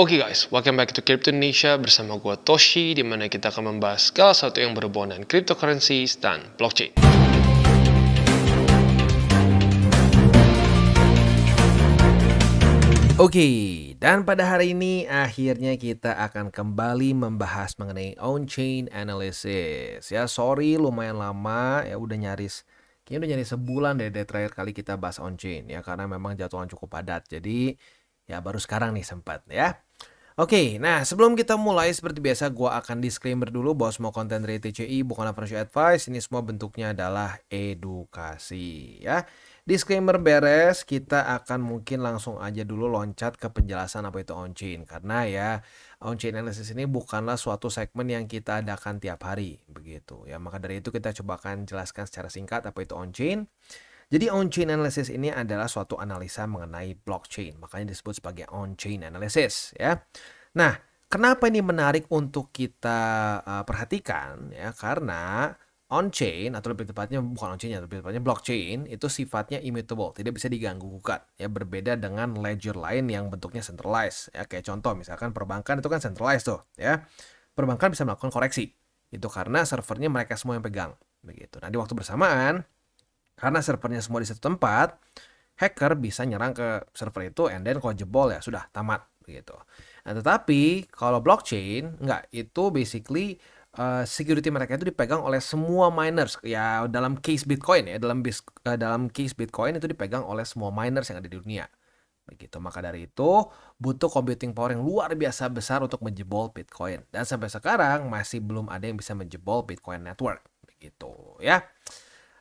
Oke guys, welcome back to Crypto Indonesia bersama gua Toshi, di mana kita akan membahas segala sesuatu yang berhubungan dengan cryptocurrencies dan blockchain. Oke, dan pada hari ini akhirnya kita akan kembali membahas mengenai on-chain analysis. Ya, sorry lumayan lama ya, kayaknya udah nyaris sebulan dari terakhir kali kita bahas on-chain ya, karena memang jadwalnya cukup padat. Jadi ya baru sekarang nih sempat ya. Oke, nah sebelum kita mulai seperti biasa gua akan disclaimer dulu bahwa semua konten dari TCI bukanlah financial advice, ini semua bentuknya adalah edukasi ya. Disclaimer beres, kita akan mungkin langsung aja dulu loncat ke penjelasan apa itu on-chain. Karena ya on-chain analysis ini bukanlah suatu segmen yang kita adakan tiap hari begitu ya. Maka dari itu kita coba akan jelaskan secara singkat apa itu on-chain. Jadi on-chain analysis ini adalah suatu analisa mengenai blockchain, makanya disebut sebagai on-chain analysis ya. Nah, kenapa ini menarik untuk kita perhatikan ya? Karena on-chain atau lebih tepatnya bukan on-chain ya, lebih tepatnya blockchain itu sifatnya immutable, tidak bisa diganggu gugat ya, berbeda dengan ledger lain yang bentuknya centralized ya. Kayak contoh misalkan perbankan itu kan centralized tuh ya. Perbankan bisa melakukan koreksi. Itu karena servernya mereka semua yang pegang begitu. Nah, di waktu bersamaan karena servernya semua di satu tempat, hacker bisa nyerang ke server itu, and then kalau jebol ya sudah tamat begitu. Nah, tetapi kalau blockchain enggak, itu basically security mereka itu dipegang oleh semua miners. Ya dalam case Bitcoin ya, dalam case Bitcoin itu dipegang oleh semua miners yang ada di dunia. Begitu. Maka dari itu butuh computing power yang luar biasa besar untuk menjebol Bitcoin. Dan sampai sekarang masih belum ada yang bisa menjebol Bitcoin network. Begitu ya.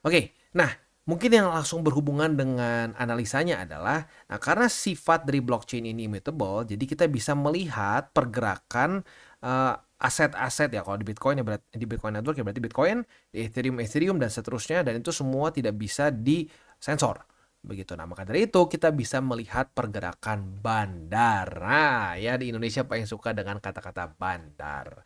Oke, nah mungkin yang langsung berhubungan dengan analisanya adalah, nah karena sifat dari blockchain ini immutable, jadi kita bisa melihat pergerakan aset-aset ya. Kalau di Bitcoin ya berarti di Bitcoin network ya berarti Bitcoin, di Ethereum dan seterusnya, dan itu semua tidak bisa disensor. Begitu. Nah, maka dari itu kita bisa melihat pergerakan bandar. Ya, di Indonesia paling suka dengan kata-kata bandar.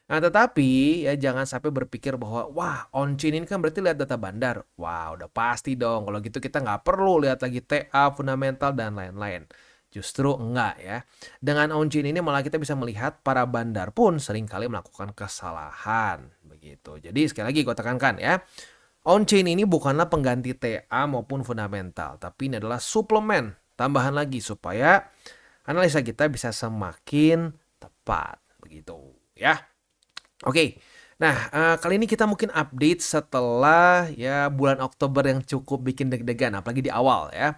Nah, tetapi ya jangan sampai berpikir bahwa wah on-chain ini kan berarti lihat data bandar. Wah, udah pasti dong. Kalau gitu kita nggak perlu lihat lagi TA, fundamental, dan lain-lain. Justru enggak ya. Dengan on-chain ini malah kita bisa melihat para bandar pun seringkali melakukan kesalahan. Begitu. Jadi sekali lagi gue tekankan ya. On-chain ini bukanlah pengganti TA maupun fundamental. Tapi ini adalah suplemen. Tambahan lagi supaya analisa kita bisa semakin tepat. Begitu ya. Oke, nah kali ini kita mungkin update setelah ya bulan Oktober yang cukup bikin deg-degan, apalagi di awal ya.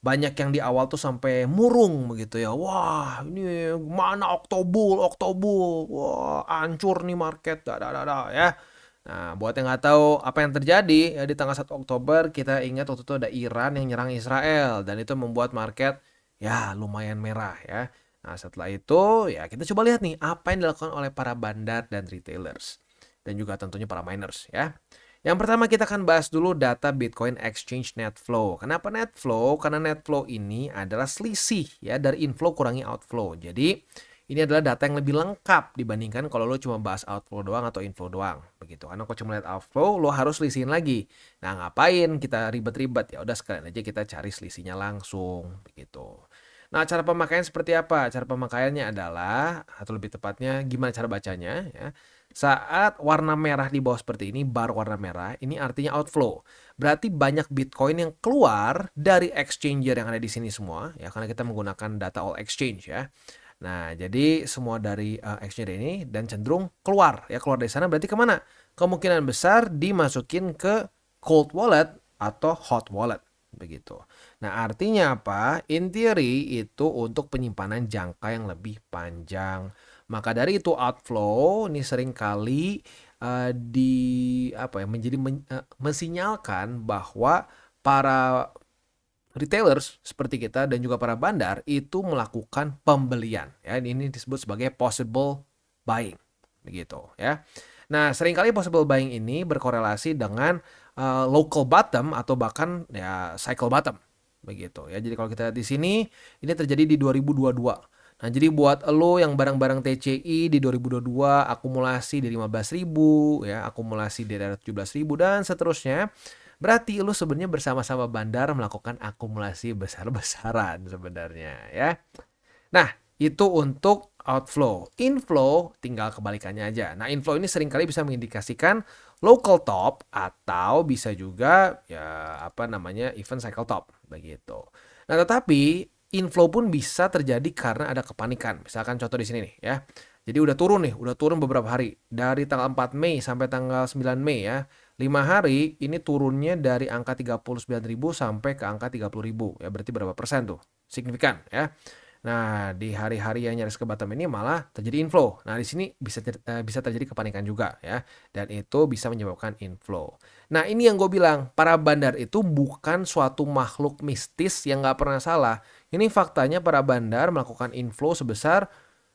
Banyak yang di awal tuh sampai murung begitu ya. Wah, ini mana Oktober, wah hancur nih market, ya. Nah, buat yang nggak tahu apa yang terjadi ya di tanggal 1 Oktober, kita ingat waktu itu ada Iran yang nyerang Israel dan itu membuat market ya lumayan merah ya. Nah, setelah itu ya kita coba lihat nih apa yang dilakukan oleh para bandar dan retailers dan juga tentunya para miners ya. Yang pertama kita akan bahas dulu data Bitcoin Exchange Net Flow. Kenapa net flow? Karena net flow ini adalah selisih ya dari inflow kurangi outflow. Jadi ini adalah data yang lebih lengkap dibandingkan kalau lo cuma bahas outflow doang atau inflow doang begitu. Karena kalau cuma lihat outflow lo harus selisihin lagi. Nah, ngapain kita ribet-ribet? Ya udah sekalian aja kita cari selisihnya langsung begitu. Nah, cara pemakaian seperti apa? Cara pemakaiannya adalah, atau lebih tepatnya gimana cara bacanya ya. Saat warna merah di bawah seperti ini, bar warna merah, ini artinya outflow. Berarti banyak Bitcoin yang keluar dari exchanger yang ada di sini semua ya, karena kita menggunakan data all exchange ya. Nah, jadi semua dari exchange ini dan cenderung keluar ya, keluar dari sana berarti kemana? Kemungkinan besar dimasukin ke cold wallet atau hot wallet begitu. Nah, artinya apa? In theory itu untuk penyimpanan jangka yang lebih panjang. Maka dari itu outflow ini sering kali mensinyalkan bahwa para retailers seperti kita dan juga para bandar itu melakukan pembelian ya. Ini disebut sebagai possible buying begitu ya. Nah, seringkali possible buying ini berkorelasi dengan local bottom atau bahkan ya cycle bottom begitu ya. Jadi kalau kita lihat di sini ini terjadi di 2022. Nah, jadi buat lo yang barang-barang TCI di 2022 akumulasi di 15.000 ya, akumulasi di 17.000 dan seterusnya. Berarti lo sebenarnya bersama-sama bandar melakukan akumulasi besar-besaran sebenarnya ya. Nah, Itu untuk outflow. Inflow tinggal kebalikannya aja. Nah, inflow ini seringkali bisa mengindikasikan local top atau bisa juga ya apa namanya event cycle top begitu. Nah, tetapi inflow pun bisa terjadi karena ada kepanikan. Misalkan contoh di sini nih ya. Jadi udah turun beberapa hari. Dari tanggal 4 Mei sampai tanggal 9 Mei ya. 5 hari ini turunnya dari angka 39.000 sampai ke angka 30.000. Ya berarti berapa persen tuh? Signifikan ya. Nah, di hari-hari yang nyaris ke bottom ini malah terjadi inflow. Nah, di sini bisa terjadi kepanikan juga ya. Dan itu bisa menyebabkan inflow. Nah, ini yang gue bilang, para bandar itu bukan suatu makhluk mistis yang nggak pernah salah. Ini faktanya para bandar melakukan inflow sebesar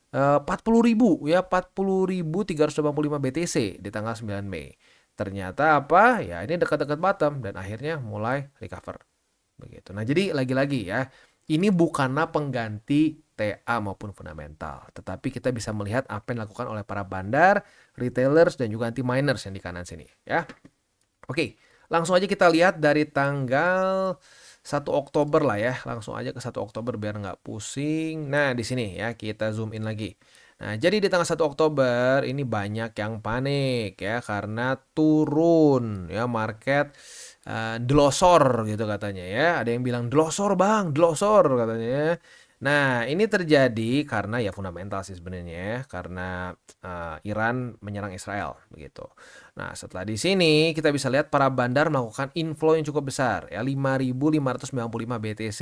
40.000 ya, 40.385 BTC di tanggal 9 Mei. Ternyata apa? Ya, ini dekat-dekat bottom dan akhirnya mulai recover. Begitu. Nah, jadi lagi-lagi ya, ini bukanlah pengganti TA maupun fundamental, tetapi kita bisa melihat apa yang dilakukan oleh para bandar, retailers, dan juga anti-miners yang di kanan sini ya. Oke, langsung aja kita lihat dari tanggal 1 Oktober lah ya. Langsung aja ke 1 Oktober biar nggak pusing. Nah, di sini ya kita zoom in lagi. Nah, jadi di tanggal 1 Oktober ini banyak yang panik ya karena turun ya market delosor gitu katanya ya. Ada yang bilang delosor bang, delosor katanya ya. Nah, ini terjadi karena ya fundamental sih sebenarnya ya, karena Iran menyerang Israel begitu. Nah, setelah di sini kita bisa lihat para bandar melakukan inflow yang cukup besar ya 5.595 BTC.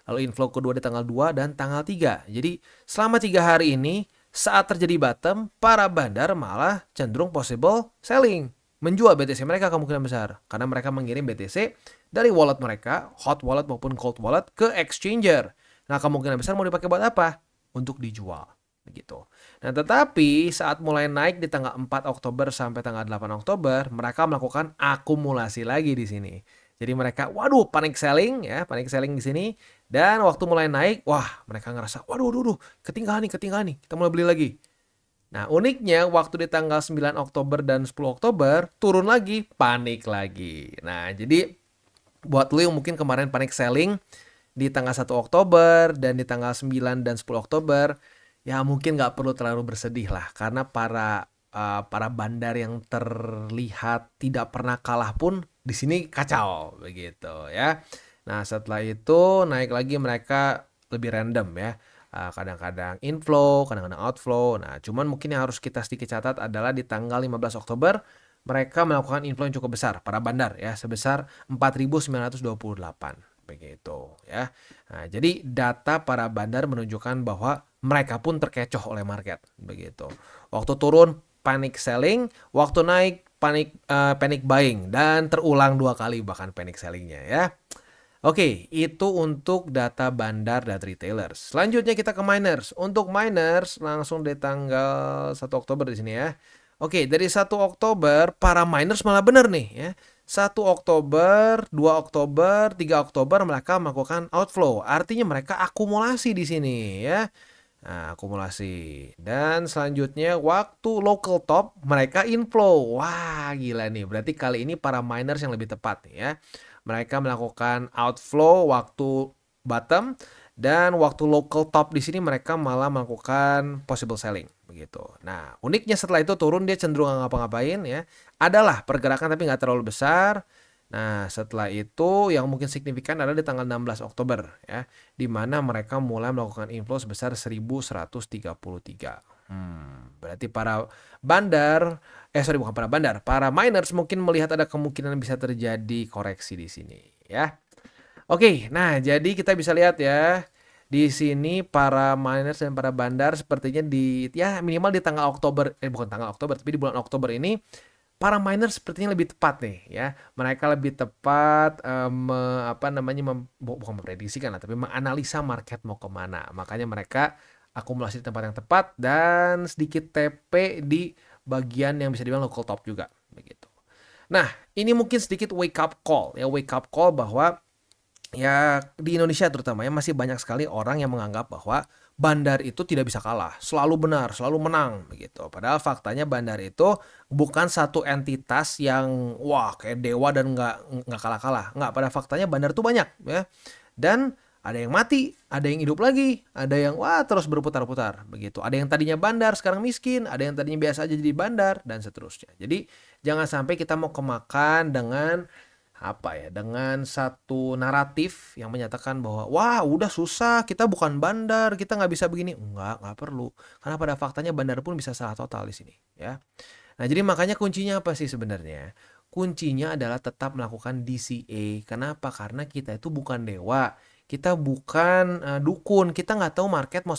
Lalu inflow kedua di tanggal 2 dan tanggal 3. Jadi selama 3 hari ini saat terjadi bottom, para bandar malah cenderung possible selling. Menjual BTC mereka kemungkinan besar karena mereka mengirim BTC dari wallet mereka, hot wallet maupun cold wallet ke exchanger. Nah, kemungkinan besar mau dipakai buat apa? Untuk dijual begitu. Nah, tetapi saat mulai naik di tanggal 4 Oktober sampai tanggal 8 Oktober, mereka melakukan akumulasi lagi di sini. Jadi mereka waduh panic selling ya, panic selling di sini dan waktu mulai naik, wah, mereka ngerasa waduh ketinggalan nih, kita mulai beli lagi. Nah, uniknya waktu di tanggal 9 Oktober dan 10 Oktober turun lagi, panik lagi. Nah, jadi buat lu yang mungkin kemarin panik selling di tanggal 1 Oktober dan di tanggal 9 dan 10 Oktober, ya mungkin nggak perlu terlalu bersedih lah. Karena para bandar yang terlihat tidak pernah kalah pun di sini kacau begitu ya. Nah, setelah itu naik lagi mereka lebih random ya. Kadang-kadang inflow, kadang-kadang outflow. Nah, cuman mungkin yang harus kita sedikit catat adalah di tanggal 15 Oktober mereka melakukan inflow yang cukup besar para bandar ya sebesar 4.928 begitu ya. Nah, jadi data para bandar menunjukkan bahwa mereka pun terkecoh oleh market begitu. Waktu turun panic selling, waktu naik panic buying dan terulang 2 kali bahkan panic sellingnya ya. Oke, itu untuk data bandar dan retailers. Selanjutnya kita ke miners. Untuk miners langsung di tanggal 1 Oktober di sini ya. Oke, dari 1 Oktober para miners malah benar nih ya. 1 Oktober, 2 Oktober, 3 Oktober mereka melakukan outflow. Artinya mereka akumulasi di sini ya. Nah, akumulasi. Dan selanjutnya waktu local top mereka inflow. Wah, gila nih. Berarti kali ini para miners yang lebih tepat nih ya. Mereka melakukan outflow waktu bottom dan waktu local top di sini mereka malah melakukan possible selling begitu. Nah, uniknya setelah itu turun dia cenderung nggak ngapa-ngapain ya. Adalah pergerakan tapi nggak terlalu besar. Nah, setelah itu yang mungkin signifikan adalah di tanggal 16 Oktober ya, di mana mereka mulai melakukan inflow sebesar 1.133. Berarti para bukan para bandar, para miners mungkin melihat ada kemungkinan bisa terjadi koreksi di sini ya. Oke, nah jadi kita bisa lihat ya di sini para miners dan para bandar sepertinya minimal di tanggal Oktober, bukan tanggal Oktober tapi di bulan Oktober ini para miners sepertinya lebih tepat nih ya. Mereka lebih tepat bukan memprediksikan lah, tapi menganalisa market mau kemana. Makanya mereka akumulasi di tempat yang tepat dan sedikit TP di bagian yang bisa dibilang local top juga begitu. Nah, ini mungkin sedikit wake up call bahwa ya di Indonesia terutama ya masih banyak sekali orang yang menganggap bahwa bandar itu tidak bisa kalah, selalu benar, selalu menang begitu. Padahal faktanya bandar itu bukan satu entitas yang wah kayak dewa dan nggak kalah-kalah. Nggak, pada faktanya bandar itu banyak ya. Dan Ada yang mati, ada yang hidup lagi, ada yang wah terus berputar-putar begitu. Ada yang tadinya bandar sekarang miskin, ada yang tadinya biasa aja jadi bandar dan seterusnya. Jadi jangan sampai kita mau kemakan dengan apa ya, dengan satu naratif yang menyatakan bahwa wah udah susah, kita bukan bandar, kita nggak bisa begini. Nggak perlu. Karena pada faktanya bandar pun bisa salah total di sini ya. Nah, jadi makanya kuncinya apa sih sebenarnya? Kuncinya adalah tetap melakukan DCA. Kenapa? Karena kita itu bukan dewa. Kita bukan dukun. Kita nggak tahu market mau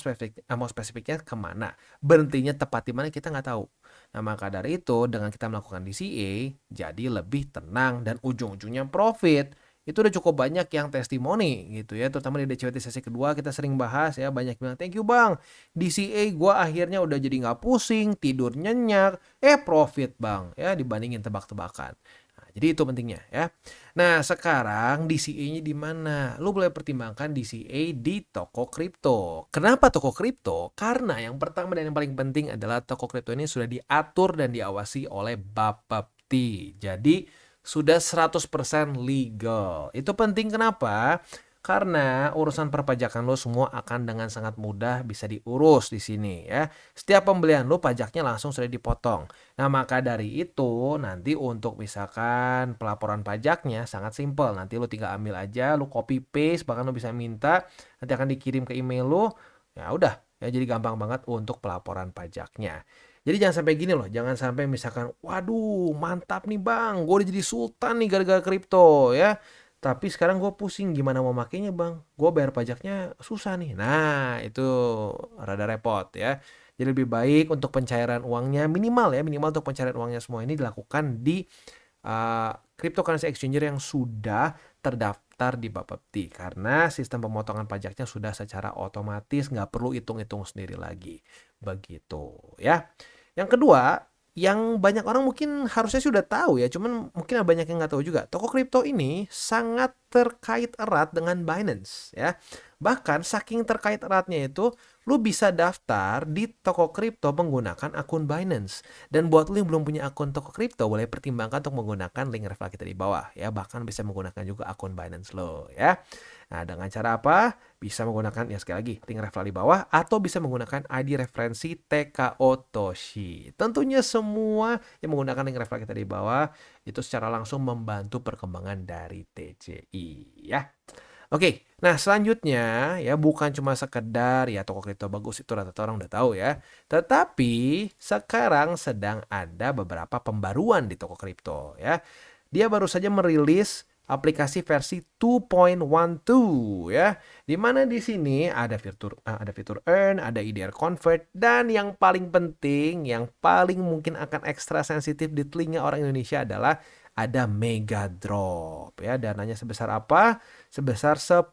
spesifiknya kemana. Berhentinya tepat di mana kita nggak tahu. Nah, maka dari itu dengan kita melakukan DCA, jadi lebih tenang dan ujung-ujungnya profit. Itu udah cukup banyak yang testimoni gitu ya, terutama di DCWT sesi kedua kita sering bahas ya, banyak bilang thank you bang, DCA gua akhirnya udah jadi nggak pusing, tidur nyenyak, profit bang ya dibandingin tebak-tebakan. Nah, jadi itu pentingnya ya. Nah sekarang DCA-nya di mana? Lu boleh pertimbangkan DCA di toko kripto. Kenapa toko kripto? Karena yang pertama dan yang paling penting adalah toko kripto ini sudah diatur dan diawasi oleh Bapepti. Jadi sudah 100% legal. Itu penting kenapa? Karena urusan perpajakan lo semua akan dengan sangat mudah bisa diurus di sini ya. Setiap pembelian lo pajaknya langsung sudah dipotong. Nah, maka dari itu nanti untuk misalkan pelaporan pajaknya sangat simpel. Nanti lo tinggal ambil aja, lo copy paste, bahkan lo bisa minta nanti akan dikirim ke email lo. Ya udah, ya jadi gampang banget untuk pelaporan pajaknya. Jadi jangan sampai gini loh, jangan sampai misalkan, waduh mantap nih bang, gue udah jadi sultan nih gara-gara kripto ya. Tapi sekarang gue pusing gimana mau makainya bang, gue bayar pajaknya susah nih. Nah itu rada repot ya. Jadi lebih baik untuk pencairan uangnya minimal ya, minimal untuk pencairan uangnya semua ini dilakukan di cryptocurrency exchanger yang sudah terdaftar di Bapepti. Karena sistem pemotongan pajaknya sudah secara otomatis, nggak perlu hitung-hitung sendiri lagi. Begitu ya. Yang kedua, yang banyak orang mungkin harusnya sudah tahu ya, cuman mungkin banyak yang nggak tahu juga. Toko kripto ini sangat terkait erat dengan Binance ya. Bahkan saking terkait eratnya itu, lu bisa daftar di toko kripto menggunakan akun Binance. Dan buat lu yang belum punya akun toko kripto, boleh pertimbangkan untuk menggunakan link referral kita di bawah ya. Bahkan bisa menggunakan juga akun Binance lo ya. Nah, dengan cara apa? Bisa menggunakan, ya sekali lagi, link referral di bawah, atau bisa menggunakan ID referensi TKO Toshi. Tentunya semua yang menggunakan link referral kita di bawah, itu secara langsung membantu perkembangan dari TCI ya. Oke, nah selanjutnya ya bukan cuma sekedar ya toko kripto bagus itu rata-rata orang udah tahu ya. Tetapi sekarang sedang ada beberapa pembaruan di toko kripto ya. Dia baru saja merilis aplikasi versi 2.12 ya. Di mana di sini ada fitur earn, ada IDR convert, dan yang paling penting, yang paling mungkin akan ekstra sensitif di telinga orang Indonesia adalah ada mega drop ya. Dananya sebesar apa? Sebesar 10.000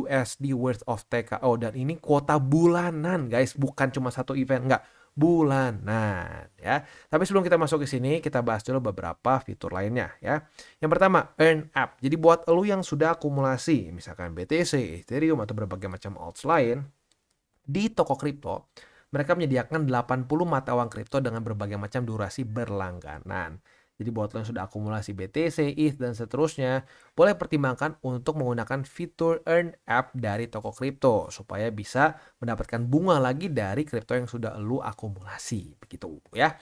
USD worth of TKO, dan ini kuota bulanan guys, bukan cuma satu event, enggak, bulanan ya. Tapi sebelum kita masuk ke sini, kita bahas dulu beberapa fitur lainnya ya. Yang pertama, earn up. Jadi buat lu yang sudah akumulasi misalkan BTC, Ethereum atau berbagai macam alts lain di toko kripto, mereka menyediakan 80 mata uang kripto dengan berbagai macam durasi berlangganan. Jadi buat lo yang sudah akumulasi BTC, ETH, dan seterusnya, boleh pertimbangkan untuk menggunakan fitur Earn App dari toko kripto supaya bisa mendapatkan bunga lagi dari kripto yang sudah lo akumulasi, begitu ya.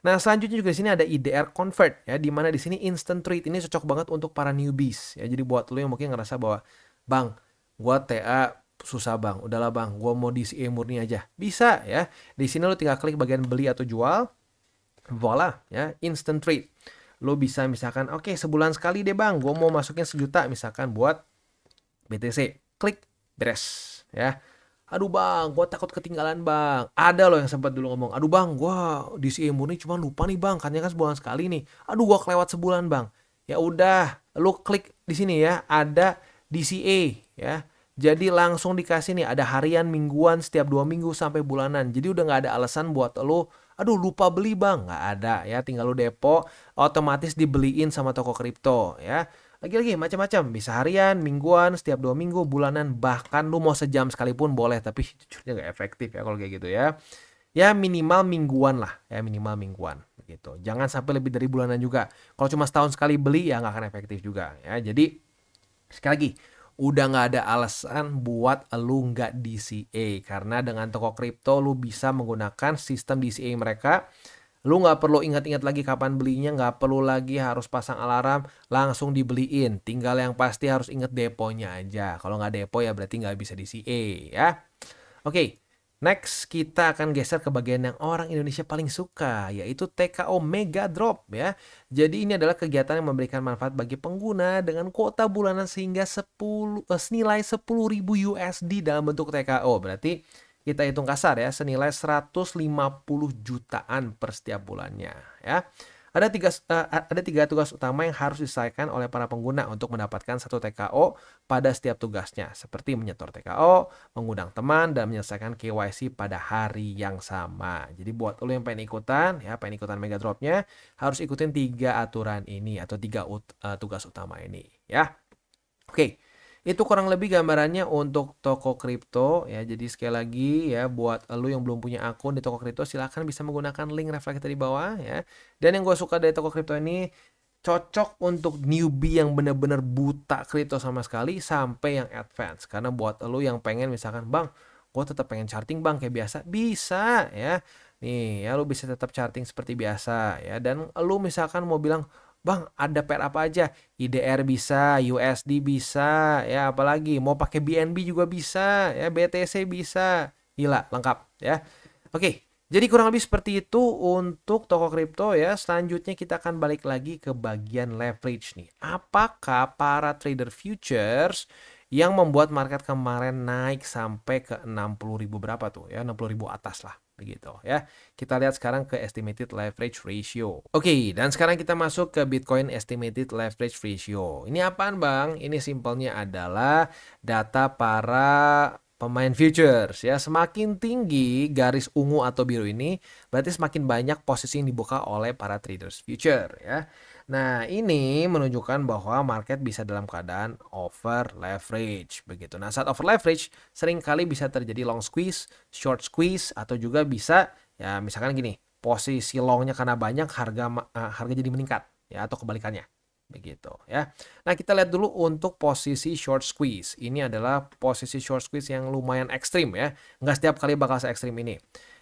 Nah, selanjutnya juga di sini ada IDR Convert ya, di mana di sini instant trade ini cocok banget untuk para newbies ya. Jadi buat lo yang mungkin ngerasa bahwa, "Bang, gua TA susah bang, udahlah bang, gua mau DCA murni aja." Bisa ya. Di sini lo tinggal klik bagian beli atau jual. Voila ya, instant trade. Lo bisa misalkan oke, sebulan sekali deh bang, gue mau masukin 1 juta misalkan buat BTC, klik beres ya. Aduh bang, gue takut ketinggalan bang. Ada loh yang sempat dulu ngomong, aduh bang, gue DCA murni cuma lupa nih bang, katanya kan sebulan sekali nih. Aduh gue kelewat sebulan bang. Ya udah, lo klik di sini ya, ada DCA ya. Jadi langsung dikasih nih, ada harian, mingguan, setiap 2 minggu sampai bulanan. Jadi udah nggak ada alasan buat lo, aduh lupa beli bang, nggak ada ya. Tinggal lo depo, otomatis dibeliin sama toko kripto ya. Lagi-lagi macam-macam, bisa harian, mingguan, setiap 2 minggu, bulanan, bahkan lu mau sejam sekalipun boleh. Tapi jujurnya nggak efektif ya kalau kayak gitu ya. Ya minimal mingguan lah ya, minimal mingguan gitu. Jangan sampai lebih dari bulanan juga. Kalau cuma setahun sekali beli ya nggak akan efektif juga ya. Jadi sekali lagi, udah nggak ada alasan buat lu nggak DCA. Karena dengan toko kripto lu bisa menggunakan sistem DCA mereka. Lu nggak perlu ingat-ingat lagi kapan belinya, nggak perlu lagi harus pasang alarm, langsung dibeliin. Tinggal yang pasti harus inget deponya aja. Kalau nggak depo ya berarti nggak bisa DCA ya. Oke, next kita akan geser ke bagian yang orang Indonesia paling suka, yaitu TKO Mega Drop ya. Jadi ini adalah kegiatan yang memberikan manfaat bagi pengguna dengan kuota bulanan sehingga senilai 10.000 USD dalam bentuk TKO. Berarti kita hitung kasar ya, senilai 150 jutaan per setiap bulannya ya. Ada tiga tugas utama yang harus diselesaikan oleh para pengguna untuk mendapatkan satu TKO pada setiap tugasnya, seperti menyetor TKO, mengundang teman, dan menyelesaikan KYC pada hari yang sama. Jadi buat lo yang pengen ikutan Mega Drop-nya, harus ikutin 3 aturan ini atau 3 tugas utama ini ya. Oke. Itu kurang lebih gambarannya untuk toko kripto ya. Jadi sekali lagi ya, buat lo yang belum punya akun di toko kripto, silahkan bisa menggunakan link referral kita di bawah ya. Dan yang gue suka dari toko kripto ini, cocok untuk newbie yang bener-bener buta kripto sama sekali sampai yang advance. Karena buat lo yang pengen misalkan, bang, gue tetap pengen charting bang kayak biasa, bisa ya. Nih ya, lo bisa tetap charting seperti biasa ya. Dan lo misalkan mau bilang, bang, ada pair apa aja? IDR bisa, USD bisa, ya apalagi mau pakai BNB juga bisa, ya BTC bisa. Gila, lengkap ya. Oke, jadi kurang lebih seperti itu untuk toko kripto ya. Selanjutnya kita akan balik lagi ke bagian leverage nih. Apakah para trader futures yang membuat market kemarin naik sampai ke 60.000 berapa tuh ya, 60.000 atas lah begitu ya. Kita lihat sekarang ke estimated leverage ratio. Oke, dan sekarang kita masuk ke Bitcoin estimated leverage ratio. Ini apaan bang? Ini simpelnya adalah data para pemain futures ya. Semakin tinggi garis ungu atau biru ini, berarti semakin banyak posisi yang dibuka oleh para traders future ya. Nah, ini menunjukkan bahwa market bisa dalam keadaan over leverage begitu. Nah, saat over leverage seringkali bisa terjadi long squeeze, short squeeze, atau juga bisa ya misalkan gini, posisi longnya karena banyak harga jadi meningkat ya, atau kebalikannya begitu ya. Nah, kita lihat dulu untuk posisi short squeeze. Ini adalah posisi short squeeze yang lumayan ekstrim ya. Nggak setiap kali bakal se-ekstrim ini.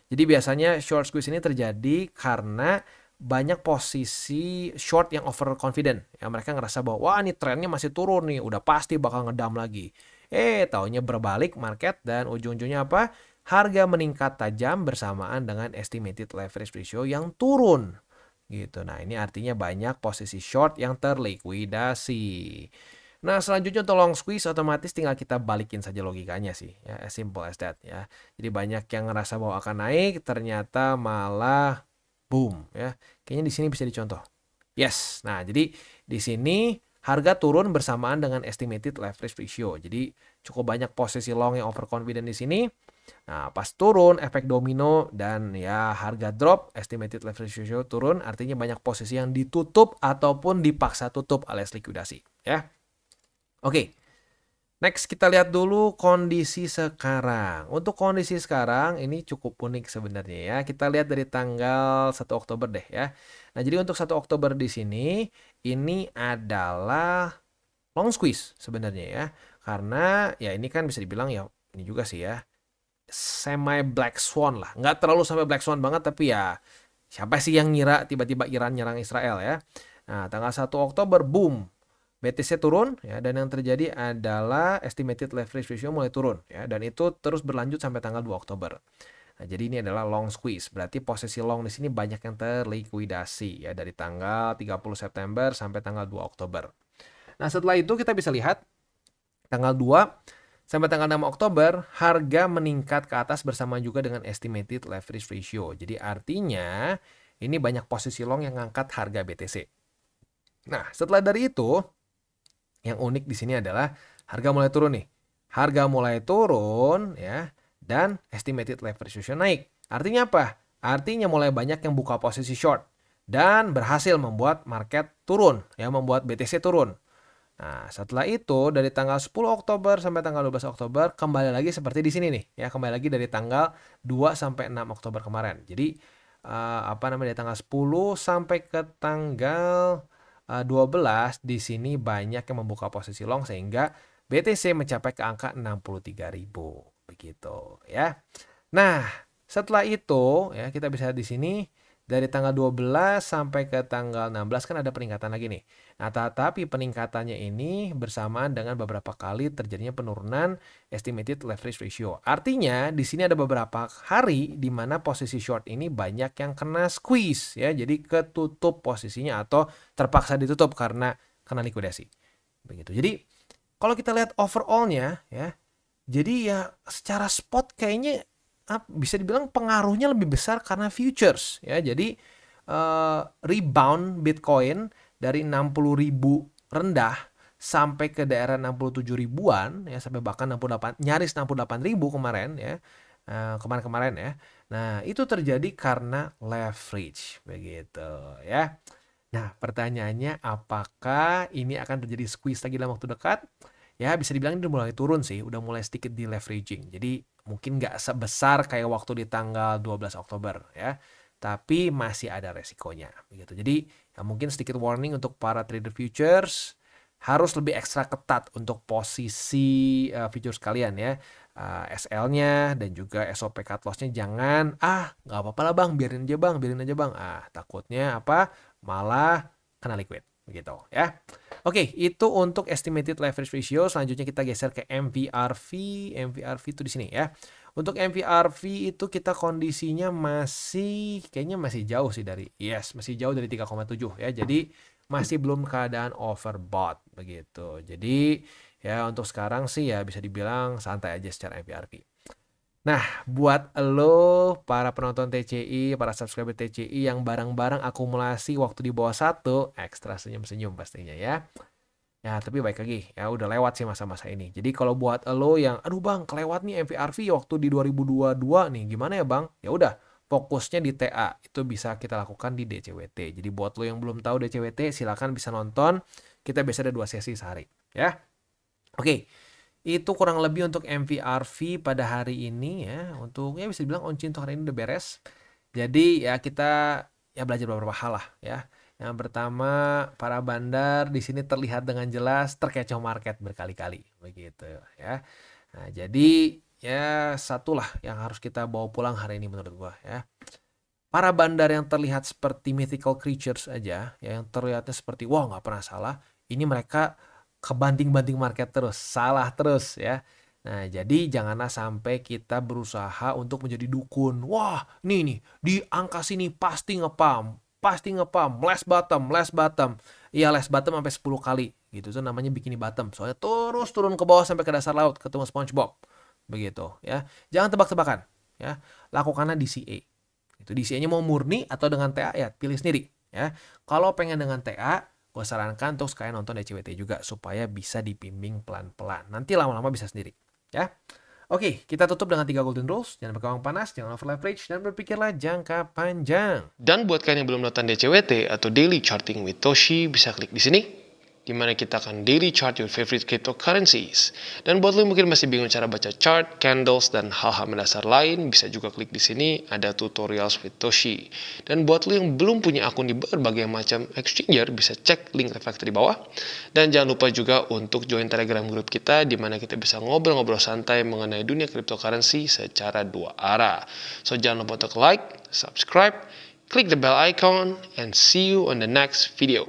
Jadi biasanya short squeeze ini terjadi karena banyak posisi short yang overconfident ya, mereka ngerasa bahwa wah ini trennya masih turun nih, udah pasti bakal ngedam lagi. Taunya berbalik market dan ujung-ujungnya apa? Harga meningkat tajam bersamaan dengan estimated leverage ratio yang turun gitu. Nah, ini artinya banyak posisi short yang terlikuidasi. Nah, selanjutnya untuk long squeeze otomatis tinggal kita balikin saja logikanya sih ya, as simple as that ya. Jadi banyak yang ngerasa bahwa akan naik, ternyata malah boom ya. Kayaknya di sini bisa dicontoh. Yes. Nah, jadi di sini harga turun bersamaan dengan estimated leverage ratio. Jadi cukup banyak posisi long yang overconfident di sini. Nah, pas turun efek domino dan ya harga drop, estimated leverage ratio turun, artinya banyak posisi yang ditutup ataupun dipaksa tutup alias likuidasi ya. Oke. Next kita lihat dulu kondisi sekarang. Untuk kondisi sekarang ini cukup unik sebenarnya ya. Kita lihat dari tanggal 1 Oktober deh ya. Nah, jadi untuk 1 Oktober di sini ini adalah long squeeze sebenarnya ya. Karena ya ini kan bisa dibilang ya ini juga sih ya, semi black swan lah. Nggak terlalu sampai black swan banget, tapi ya siapa sih yang ngira tiba-tiba Iran nyerang Israel ya. Nah, tanggal 1 Oktober boom, BTC turun ya, dan yang terjadi adalah estimated leverage ratio mulai turun ya, dan itu terus berlanjut sampai tanggal 2 Oktober. Nah, jadi ini adalah long squeeze. Berarti posisi long di sini banyak yang terlikuidasi ya dari tanggal 30 September sampai tanggal 2 Oktober. Nah, setelah itu kita bisa lihat tanggal 2 sampai tanggal 6 Oktober harga meningkat ke atas bersama juga dengan estimated leverage ratio. Jadi artinya ini banyak posisi long yang ngangkat harga BTC. Nah, setelah dari itu yang unik di sini adalah harga mulai turun nih. Harga mulai turun ya, dan estimated leverage ratio naik. Artinya apa? Artinya mulai banyak yang buka posisi short dan berhasil membuat market turun ya, membuat BTC turun. Nah, setelah itu dari tanggal 10 Oktober sampai tanggal 12 Oktober kembali lagi seperti di sini nih ya, kembali lagi dari tanggal 2 sampai 6 Oktober kemarin. Jadi dari tanggal 10 sampai ke tanggal 12 di sini banyak yang membuka posisi long sehingga BTC mencapai ke angka 63.000 begitu ya. Nah, setelah itu ya kita bisa lihat di sini dari tanggal 12 sampai ke tanggal 16 kan ada peningkatan lagi nih. Nah, tetapi peningkatannya ini bersamaan dengan beberapa kali terjadinya penurunan estimated leverage ratio. Artinya di sini ada beberapa hari di mana posisi short ini banyak yang kena squeeze ya. Jadi ketutup posisinya atau terpaksa ditutup karena kena likuidasi. Begitu. Jadi kalau kita lihat overall-nya ya, jadi ya secara spot kayaknya bisa dibilang pengaruhnya lebih besar karena futures ya. Jadi rebound Bitcoin dari 60.000 rendah sampai ke daerah 67 ribuan ya, sampai bahkan 68 nyaris 68.000 kemarin ya. Kemarin-kemarin ya. Nah, itu terjadi karena leverage begitu ya. Nah, pertanyaannya apakah ini akan terjadi squeeze lagi dalam waktu dekat? Ya, bisa dibilang ini udah mulai turun sih, udah mulai sedikit di leveraging. Jadi mungkin nggak sebesar kayak waktu di tanggal 12 Oktober ya. Tapi masih ada resikonya begitu. Jadi ya mungkin sedikit warning untuk para trader futures, harus lebih ekstra ketat untuk posisi futures kalian ya. SL-nya dan juga SOP cut loss-nya jangan nggak apa-apa lah bang, biarin aja bang. Takutnya apa? Malah kena liquid begitu ya. Oke, itu untuk estimated leverage ratio. Selanjutnya kita geser ke MVRV. MVRV itu di sini ya. Untuk MVRV itu kita kondisinya kayaknya masih jauh sih masih jauh dari 3,7 ya. Jadi masih belum keadaan overbought begitu. Jadi ya untuk sekarang sih ya bisa dibilang santai aja secara MVRV. Nah, buat lo para penonton TCI, para subscriber TCI yang barang-barang akumulasi waktu di bawah 1, ekstra senyum-senyum pastinya ya. Ya, tapi baik lagi, ya udah lewat sih masa-masa ini. Jadi kalau buat lo yang, aduh bang, kelewat nih MVRV waktu di 2022 nih, gimana ya bang? Ya udah, fokusnya di TA, itu bisa kita lakukan di DCWT. Jadi buat lo yang belum tahu DCWT, silakan bisa nonton. Kita biasa ada 2 sesi sehari, ya. Oke. Itu kurang lebih untuk MVRV pada hari ini ya. Untuk ya bisa dibilang on-chain untuk hari ini udah beres. Jadi ya kita ya belajar beberapa hal lah ya. Yang pertama, para bandar di sini terlihat dengan jelas terkecoh market berkali-kali begitu ya. Nah, jadi ya satulah yang harus kita bawa pulang hari ini menurut gua ya. Para bandar yang terlihat seperti mythical creatures aja, ya, yang terlihatnya seperti wah nggak pernah salah, ini mereka kebanting-banting market terus, salah terus ya. Nah, jadi janganlah sampai kita berusaha untuk menjadi dukun. Wah, nih di angka sini pasti ngepam, last bottom. Iya, last bottom sampai 10 kali gitu. Itu namanya bikini bottom. Soalnya terus turun ke bawah sampai ke dasar laut ketemu SpongeBob. Begitu ya. Jangan tebak-tebakan ya. Lakukanlah DCA. Itu DCA-nya mau murni atau dengan TA ya, pilih sendiri ya. Kalau pengen dengan TA, gue sarankan untuk sekalian nonton DCWT juga supaya bisa dibimbing pelan-pelan. Nanti lama-lama bisa sendiri ya. Oke, kita tutup dengan 3 golden rules. Jangan berkembang panas, jangan over leverage, dan berpikirlah jangka panjang. Dan buat kalian yang belum nonton DCWT atau Daily Charting with Toshi, bisa klik di sini, di mana kita akan daily chart your favorite cryptocurrencies. Dan buat lo yang mungkin masih bingung cara baca chart, candles, dan hal-hal mendasar lain, bisa juga klik di sini, ada tutorials with Toshi. Dan buat lo yang belum punya akun di berbagai macam exchanger, bisa cek link reflektor di bawah. Dan jangan lupa juga untuk join Telegram group kita, di mana kita bisa ngobrol-ngobrol santai mengenai dunia cryptocurrency secara 2 arah. So jangan lupa untuk like, subscribe, click the bell icon, and see you on the next video.